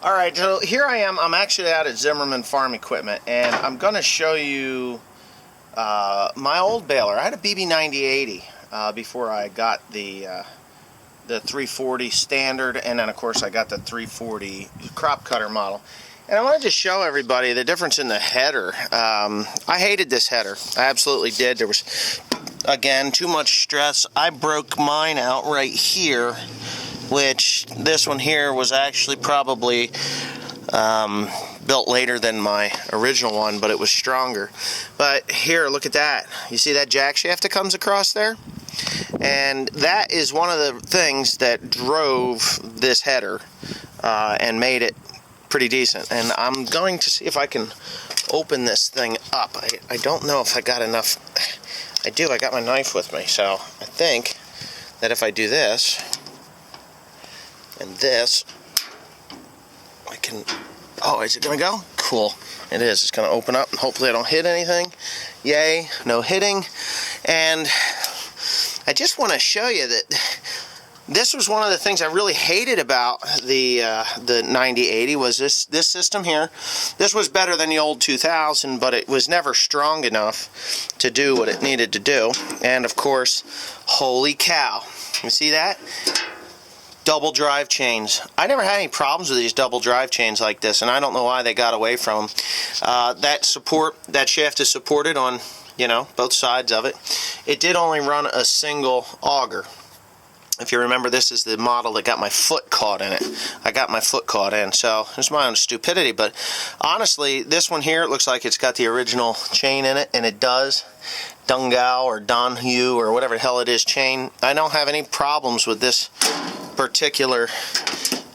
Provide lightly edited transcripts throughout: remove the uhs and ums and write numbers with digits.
Alright, so here I am. I'm actually out at Zimmerman Farm Equipment, and I'm going to show you my old baler. I had a BB9080 before I got the 340 standard, and then of course I got the 340 crop cutter model. And I wanted to show everybody the difference in the header. I hated this header. I absolutely did. There was, again, too much stress. I broke mine out right here, which this one here was actually probably built later than my original one, but it was stronger. But here, look at that. You see that jack shaft that comes across there? And that is one of the things that drove this header and made it pretty decent. And I'm going to see if I can open this thing up. I don't know if I got enough. I do. I got my knife with me, so I think that if I do this and this, I can... Oh, is it going to go? Cool. It is. It's going to open up, and hopefully I don't hit anything. Yay, no hitting. And I just want to show you that this was one of the things I really hated about the 9080 was this system here. This was better than the old 2000, but it was never strong enough to do what it needed to do. And of course, holy cow. You see that? Double drive chains. I never had any problems with these double drive chains like this, and I don't know why they got away from them. That shaft is supported on, you know, both sides of it. It did only run a single auger. If you remember, this is the model that got my foot caught in it. I got my foot caught in, so it's my own stupidity. But honestly, this one here, it looks like it's got the original chain in it, and it does. Dungao or Donhue or whatever the hell it is chain. I don't have any problems with this particular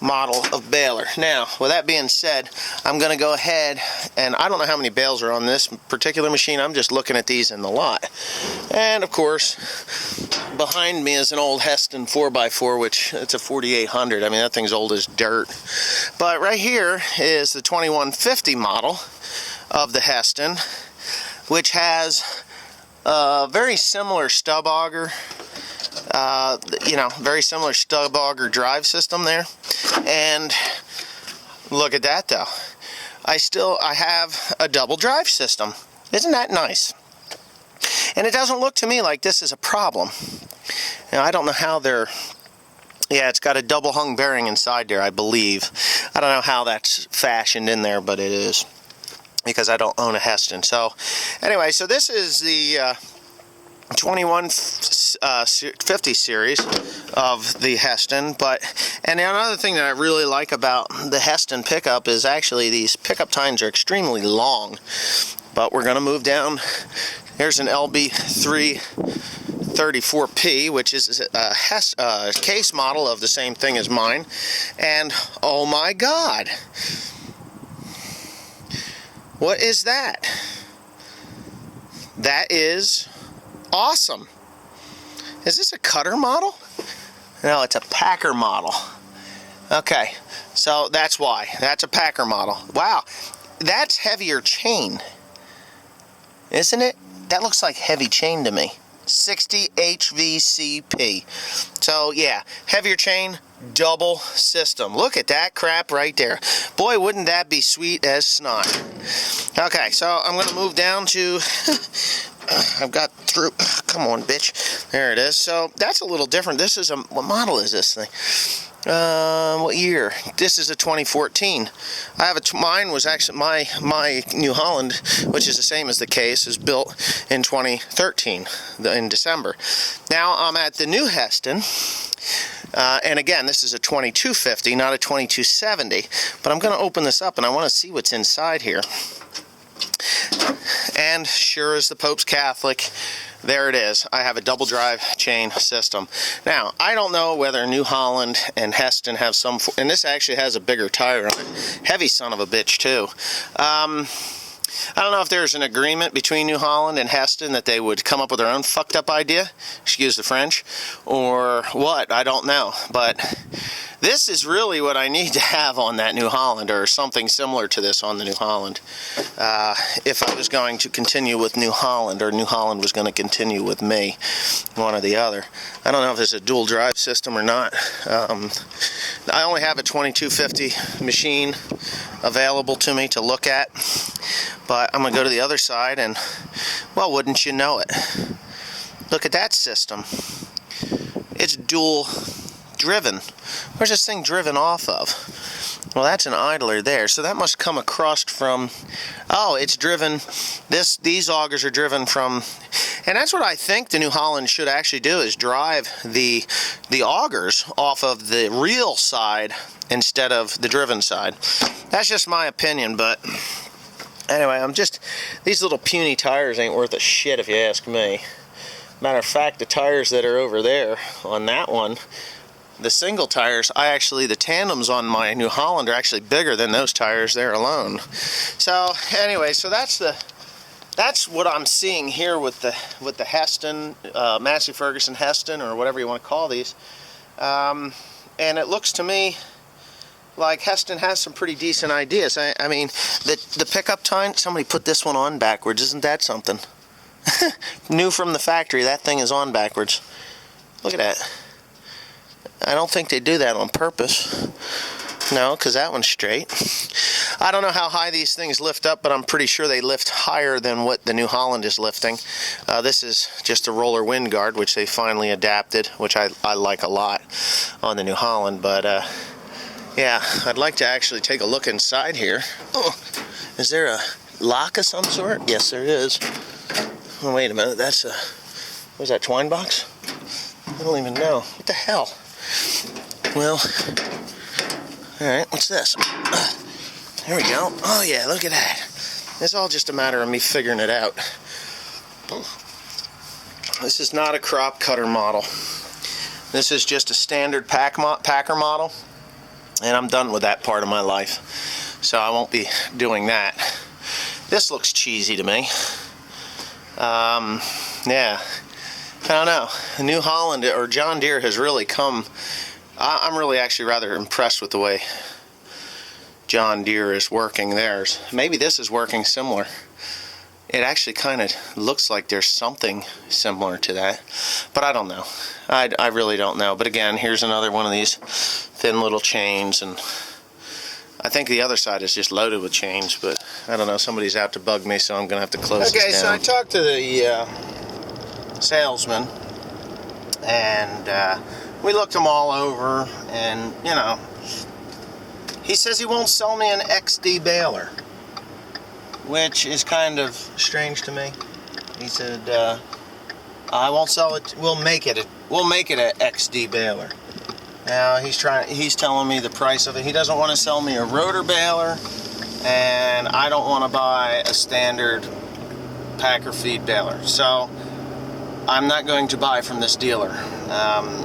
model of baler. Now, with that being said, I'm going to go ahead, and I don't know how many bales are on this particular machine. I'm just looking at these in the lot. And of course, behind me is an old Heston 4x4, which it's a 4800. I mean, that thing's old as dirt. But right here is the 2150 model of the Heston, which has a very similar stub auger. You know, very similar stub auger drive system there. And look at that though. I have a double drive system. Isn't that nice? And it doesn't look to me like this is a problem. Now, I don't know how they're... Yeah, it's got a double hung bearing inside there, I believe. I don't know how that's fashioned in there, but it is, because I don't own a Heston. So anyway, so this is the 2150 series of the Heston. And another thing that I really like about the Heston pickup is actually these pickup tines are extremely long. But we're going to move down. Here's an LB334P, which is a case model of the same thing as mine. And oh my God, what is that? That is awesome. Is this a cutter model? No, it's a packer model. Okay, so that's why. That's a packer model. Wow, that's heavier chain, isn't it? That looks like heavy chain to me. 60 HVCP. So yeah, heavier chain, double system. Look at that crap right there. Boy, wouldn't that be sweet as snot. Okay, so I'm going to move down to... I've got through... Come on, bitch. There it is. So that's a little different. This is a... What model is this thing? What year? This is a 2014. I have mine was actually my New Holland, which is the same as the case, is built in 2013 in December. Now I'm at the new Heston, and again, this is a 2250, not a 2270. But I'm going to open this up, and I want to see what's inside here. And sure as the Pope's Catholic, there it is. I have a double drive chain system. Now, I don't know whether New Holland and Heston have some... And this actually has a bigger tire on it. Heavy son of a bitch, too. I don't know if there's an agreement between New Holland and Heston that they would come up with their own fucked up idea, excuse the French, or what, I don't know. But This is really what I need to have on that New Holland, or something similar to this on the New Holland, if I was going to continue with New Holland, or New Holland was going to continue with me, one or the other. I don't know if it's a dual drive system or not. I only have a 2250 machine available to me to look at, but I'm going to go to the other side and, well, wouldn't you know it, look at that system. It's dual driven. Where's this thing driven off of? Well, that's an idler there, so that must come across from, oh, it's driven, these augers are driven from, and that's what I think the New Holland should actually do, is drive the augers off of the real side instead of the driven side. That's just my opinion, but anyway, these little puny tires ain't worth a shit if you ask me. Matter of fact, the tires that are over there on that one, the single tires, the tandems on my New Holland are actually bigger than those tires there alone. So anyway, so that's what I'm seeing here with the Heston, Massey Ferguson Heston, or whatever you want to call these. And it looks to me like Heston has some pretty decent ideas. I mean, the pickup tine, somebody put this one on backwards. Isn't that something? New from the factory, that thing is on backwards. Look at that. I don't think they do that on purpose. No, because that one's straight. I don't know how high these things lift up, but I'm pretty sure they lift higher than what the New Holland is lifting. This is just a roller wind guard, which they finally adapted, which I like a lot on the New Holland. But yeah, I'd like to actually take a look inside here. Oh, is there a lock of some sort? Yes, there is. Oh, wait a minute, that's a, what is that, twine box? I don't even know. What the hell? Well, alright, what's this? There we go. Oh yeah, look at that. It's all just a matter of me figuring it out. This is not a crop cutter model. This is just a standard packer model, and I'm done with that part of my life. So I won't be doing that. This looks cheesy to me. Yeah, I don't know. New Holland or John Deere has really come. I'm really actually rather impressed with the way John Deere is working theirs. Maybe this is working similar. It actually kind of looks like there's something similar to that, but I don't know. I really don't know. But again, here's another one of these thin little chains, and I think the other side is just loaded with chains, but I don't know. Somebody's out to bug me, so I'm going to have to close this down. Okay, so I talked to the salesman, and we looked them all over, and, you know, he says he won't sell me an XD baler, which is kind of strange to me. He said, I won't sell it, we'll make it an XD baler. Now he's telling me the price of it. He doesn't want to sell me a rotor baler, and I don't want to buy a standard packer feed baler. So I'm not going to buy from this dealer.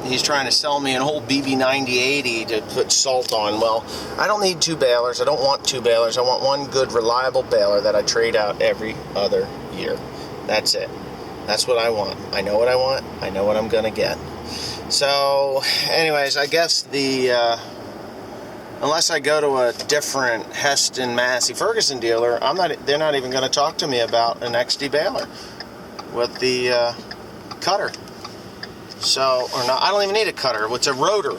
He's trying to sell me an old BB9080 to put salt on. Well, I don't need two balers. I don't want two balers. I want one good, reliable baler that I trade out every other year. That's it. That's what I want. I know what I want. I know what I'm going to get. So, anyways, I guess unless I go to a different Heston Massey Ferguson dealer, they're not even going to talk to me about an XD baler with the cutter. So, or not, I don't even need a cutter. It's a rotor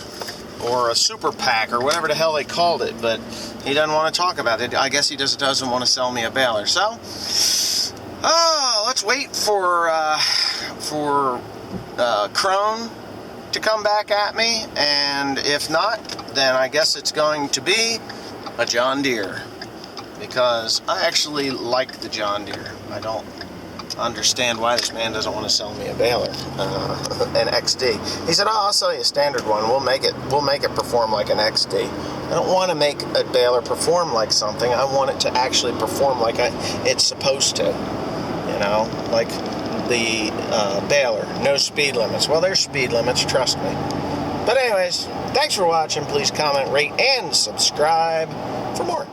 or a super pack or whatever the hell they called it, but he doesn't want to talk about it. I guess he just doesn't want to sell me a baler. So, let's wait for Crone to come back at me, and if not, then I guess it's going to be a John Deere, because I actually like the John Deere. I don't understand why this man doesn't want to sell me a baler, an XD. He said, "Oh, I'll sell you a standard one. We'll make it perform like an XD." I don't want to make a baler perform like something. I want it to actually perform like it's supposed to. You know, like the baler, no speed limits. Well, there's speed limits, trust me. But anyways, thanks for watching. Please comment, rate, and subscribe for more.